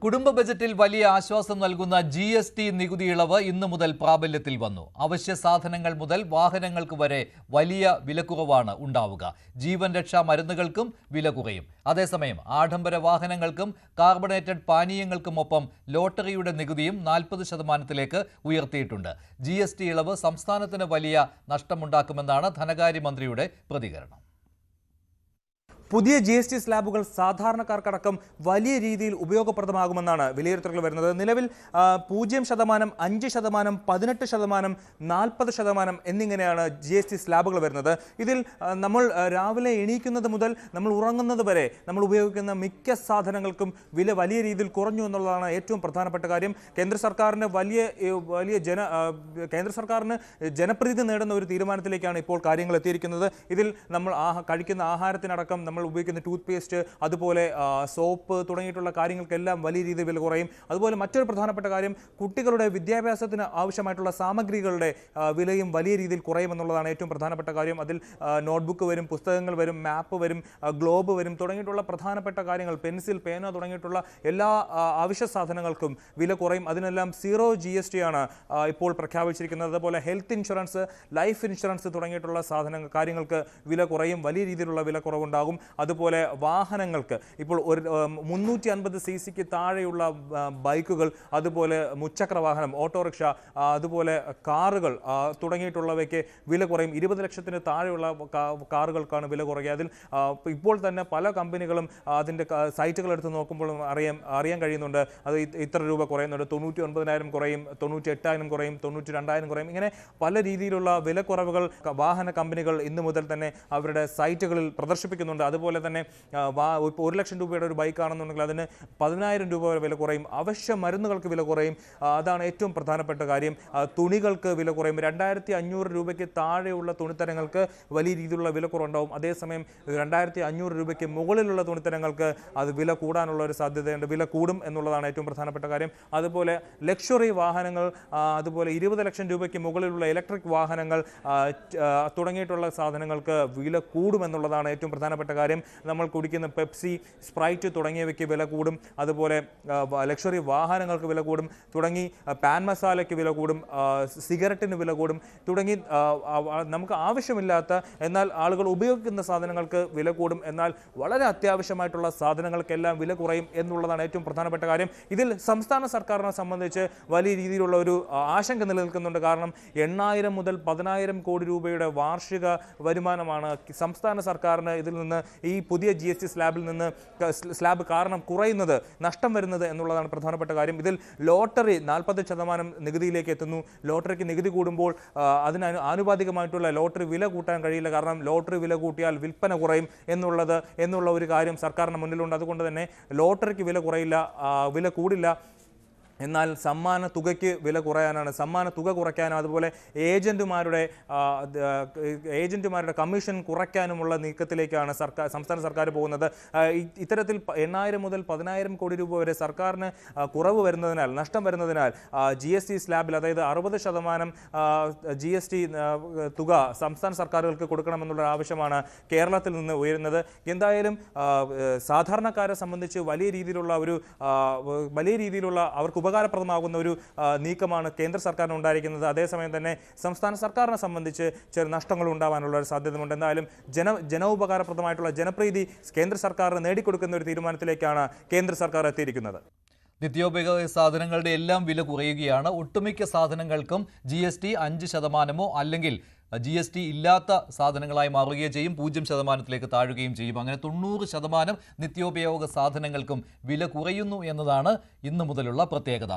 കുടുംബ ബജറ്റിൽ വലിയ ആശ്വാസം നൽകുന്ന GST നികുതി ഇളവ് ഇന്നു മുതൽ പ്രാബല്യത്തിൽ വന്നു. അവശ്യ സാധനങ്ങൾ മുതൽ വാഹനങ്ങൾക്ക് വരെ വലിയ വിലക്കുറവാണ് ഉണ്ടാവുക. ജീവൻ രക്ഷാ മരുന്നുകൾക്കും വില കുറയും. അതേസമയം ആഡംബര വാഹനങ്ങൾക്കും കാർബണേറ്റഡ് പാനീയങ്ങൾക്കുമൊപ്പം ലോട്ടറിയുടെ നികുതിയും 40% ഉയർത്തിയിട്ടുണ്ട്. GST ഇളവ് സംസ്ഥാനത്തിന് വലിയ നഷ്ടമുണ്ടാക്കുമെന്നാണ് ധനകാര്യമന്ത്രിയുടെ പ്രതികരണം. പുതിയ GST സ്ലാബുകൾ സാധാരണക്കാർക്കടക്കം വലിയ രീതിയിൽ ഉപയോഗപ്രദമാകുമെന്നാണ് വിലയിരുത്തലുകൾ വരുന്നത്. നിലവിൽ 0%, 5%, 18%, 40% എന്നിങ്ങനെയാണ് GST സ്ലാബുകൾ വരുന്നത്. ഇതിൽ നമ്മൾ രാവിലെ എണീക്കുന്നത് മുതൽ നമ്മൾ ഉറങ്ങുന്നത് വരെ നമ്മൾ ഉപയോഗിക്കുന്ന മിക്ക സാധനങ്ങൾക്കും വില വലിയ രീതിയിൽ കുറഞ്ഞു എന്നുള്ളതാണ് ഏറ്റവും പ്രധാനപ്പെട്ട കാര്യം. കേന്ദ്ര സർക്കാരിന് ജനപ്രീതി നേടുന്ന ഒരു തീരുമാനത്തിലേക്കാണ് ഇപ്പോൾ കാര്യങ്ങൾ എത്തിയിരിക്കുന്നത്. ഇതിൽ നമ്മൾ കഴിക്കുന്ന ആഹാരത്തിനടക്കം നമ്മൾ ഉപയോഗിക്കുന്ന ടൂത്ത് പേസ്റ്റ്, അതുപോലെ സോപ്പ് തുടങ്ങിയിട്ടുള്ള കാര്യങ്ങൾക്കെല്ലാം വലിയ രീതിയിൽ വില കുറയും. അതുപോലെ മറ്റൊരു പ്രധാനപ്പെട്ട കാര്യം, കുട്ടികളുടെ വിദ്യാഭ്യാസത്തിന് ആവശ്യമായിട്ടുള്ള സാമഗ്രികളുടെ വിലയും വലിയ രീതിയിൽ കുറയുമെന്നുള്ളതാണ് ഏറ്റവും പ്രധാനപ്പെട്ട കാര്യം. അതിൽ നോട്ട്ബുക്ക് വരും, പുസ്തകങ്ങൾ വരും, മാപ്പ് വരും, ഗ്ലോബ് വരും തുടങ്ങിയിട്ടുള്ള പ്രധാനപ്പെട്ട കാര്യങ്ങൾ, പെൻസിൽ, പേന തുടങ്ങിയിട്ടുള്ള എല്ലാ അവശ്യ സാധനങ്ങൾക്കും വില കുറയും. അതിനെല്ലാം 0 GST ആണ് ഇപ്പോൾ പ്രഖ്യാപിച്ചിരിക്കുന്നത്. അതുപോലെ ഹെൽത്ത് ഇൻഷുറൻസ്, ലൈഫ് ഇൻഷുറൻസ് തുടങ്ങിയിട്ടുള്ള കാര്യങ്ങൾക്ക് വില കുറയും. വലിയ രീതിയിലുള്ള വില കുറവുണ്ടാകും. അതുപോലെ വാഹനങ്ങൾക്ക് ഇപ്പോൾ 350 cc താഴെയുള്ള ബൈക്കുകൾ, അതുപോലെ മുച്ചക്ര വാഹനം, ഓട്ടോറിക്ഷ, അതുപോലെ കാറുകൾ തുടങ്ങിയിട്ടുള്ളവയ്ക്ക് വില കുറയും. 20 ലക്ഷത്തിന് താഴെയുള്ള കാറുകൾക്കാണ് വില കുറയുക. അതിൽ ഇപ്പോൾ തന്നെ പല കമ്പനികളും അതിൻ്റെ സൈറ്റുകൾ എടുത്ത് നോക്കുമ്പോൾ അറിയാൻ കഴിയുന്നുണ്ട്. അത് ഇത്ര രൂപ കുറയുന്നുണ്ട്. 99,000 കുറയും, 98,000 കുറയും, 92,000 കുറയും. ഇങ്ങനെ പല രീതിയിലുള്ള വിലക്കുറവുകൾ വാഹന കമ്പനികൾ ഇന്നു മുതൽ തന്നെ അവരുടെ സൈറ്റുകളിൽ പ്രദർശിപ്പിക്കുന്നുണ്ട്. അതുപോലെ തന്നെ ഇപ്പോൾ 1 ലക്ഷം രൂപയുടെ ഒരു ബൈക്ക് ആണെന്നുണ്ടെങ്കിൽ അതിന് 10,000 രൂപ വരെ വില കുറയും. അവശ്യ മരുന്നുകൾക്ക് വില കുറയും. അതാണ് ഏറ്റവും പ്രധാനപ്പെട്ട കാര്യം. തുണികൾക്ക് വില കുറയും. 2,500 രൂപയ്ക്ക് താഴെയുള്ള തുണിത്തരങ്ങൾക്ക് വലിയ രീതിയിലുള്ള വില കുറവുണ്ടാവും. അതേസമയം 2,500 രൂപയ്ക്ക് മുകളിലുള്ള തുണിത്തരങ്ങൾക്ക് അത് വില കൂടാനുള്ള ഒരു സാധ്യതയുണ്ട്. വില കൂടും എന്നുള്ളതാണ് ഏറ്റവും പ്രധാനപ്പെട്ട കാര്യം. അതുപോലെ ലക്ഷറി വാഹനങ്ങൾ, അതുപോലെ 20 ലക്ഷം രൂപയ്ക്ക് മുകളിലുള്ള ഇലക്ട്രിക് വാഹനങ്ങൾ തുടങ്ങിയിട്ടുള്ള സാധനങ്ങൾക്ക് വില കൂടുമെന്നുള്ളതാണ് ഏറ്റവും പ്രധാനപ്പെട്ട കാര്യം. നമ്മൾ കുടിക്കുന്ന പെപ്സി, സ്പ്രൈറ്റ് തുടങ്ങിയവയ്ക്ക് വില കൂടും. അതുപോലെ ലക്ഷറി വാഹനങ്ങൾക്ക് വില കൂടും. തുടങ്ങി പാൻ മസാലയ്ക്ക് വില കൂടും, സിഗരറ്റിന് വില കൂടും. തുടങ്ങി നമുക്ക് ആവശ്യമില്ലാത്ത എന്നാൽ ആളുകൾ ഉപയോഗിക്കുന്ന സാധനങ്ങൾക്ക് വില കൂടും. എന്നാൽ വളരെ അത്യാവശ്യമായിട്ടുള്ള സാധനങ്ങൾക്കെല്ലാം വില കുറയും എന്നുള്ളതാണ് ഏറ്റവും പ്രധാനപ്പെട്ട കാര്യം. ഇതിൽ സംസ്ഥാന സർക്കാരിനെ സംബന്ധിച്ച് വലിയ രീതിയിലുള്ള ഒരു ആശങ്ക നിലനിൽക്കുന്നുണ്ട്. കാരണം 8,000 മുതൽ 10,000 കോടി രൂപയുടെ വാർഷിക വരുമാനമാണ് സംസ്ഥാന സർക്കാരിന് ഇതിൽ നിന്ന്, ഈ പുതിയ GST സ്ലാബ് കാരണം കുറയുന്നത്, നഷ്ടം വരുന്നത് എന്നുള്ളതാണ് പ്രധാനപ്പെട്ട കാര്യം. ഇതിൽ ലോട്ടറി 40% നികുതിയിലേക്ക് എത്തുന്നു. ലോട്ടറിക്ക് നികുതി കൂടുമ്പോൾ അതിന് ആനുപാതികമായിട്ടുള്ള ലോട്ടറി വില കൂട്ടാൻ കഴിയില്ല. കാരണം ലോട്ടറി വില കൂട്ടിയാൽ വിൽപ്പന കുറയും എന്നുള്ള ഒരു കാര്യം സർക്കാരിന് മുന്നിലുണ്ട്. അതുകൊണ്ട് തന്നെ ലോട്ടറിക്ക് വില കൂടില്ല. എന്നാൽ സമ്മാന തുകയ്ക്ക് വില കുറയാനാണ്, സമ്മാന തുക കുറയ്ക്കാനും അതുപോലെ ഏജന്റുമാരുടെ കമ്മീഷൻ കുറയ്ക്കാനുമുള്ള നീക്കത്തിലേക്കാണ് സംസ്ഥാന സർക്കാർ പോകുന്നത്. ഇത്തരത്തിൽ 8,000 മുതൽ 10,000 കോടി രൂപ വരെ സർക്കാരിന് കുറവ് വരുന്നതിനാൽ, നഷ്ടം വരുന്നതിനാൽ GST സ്ലാബിൽ, അതായത് 60% GST തുക സംസ്ഥാന സർക്കാരുകൾക്ക് കൊടുക്കണമെന്നുള്ള ആവശ്യമാണ് കേരളത്തിൽ നിന്ന് ഉയരുന്നത്. എന്തായാലും സാധാരണക്കാരെ സംബന്ധിച്ച് വലിയ രീതിയിലുള്ള അവർക്ക് ഉപകാരപ്രദമാകുന്ന ഒരു നീക്കമാണ് കേന്ദ്ര സർക്കാരിന് ഉണ്ടായിരിക്കുന്നത്. അതേസമയം തന്നെ സംസ്ഥാന സർക്കാരിനെ സംബന്ധിച്ച് ചെറിയ നഷ്ടങ്ങൾ ഉണ്ടാവാനുള്ള ഒരു സാധ്യതയുണ്ട്. എന്തായാലും ജനോപകാരപ്രദമായിട്ടുള്ള ജനപ്രീതി കേന്ദ്ര സർക്കാരിന് നേടിക്കൊടുക്കുന്ന ഒരു തീരുമാനത്തിലേക്കാണ് കേന്ദ്ര സർക്കാർ എത്തിയിരിക്കുന്നത്. നിത്യോപയോഗ സാധനങ്ങളുടെ എല്ലാം വില കുറയുകയാണ്. ഒട്ടുമിക്ക സാധനങ്ങൾക്കും GST 5% അല്ലെങ്കിൽ GST ഇല്ലാത്ത സാധനങ്ങളായി മാറുകയും ചെയ്യും, 0% താഴുകയും ചെയ്യും. അങ്ങനെ 90% നിത്യോപയോഗ സാധനങ്ങൾക്കും വില കുറയുന്നു എന്നതാണ് ഇന്നു മുതലുള്ള പ്രത്യേകത.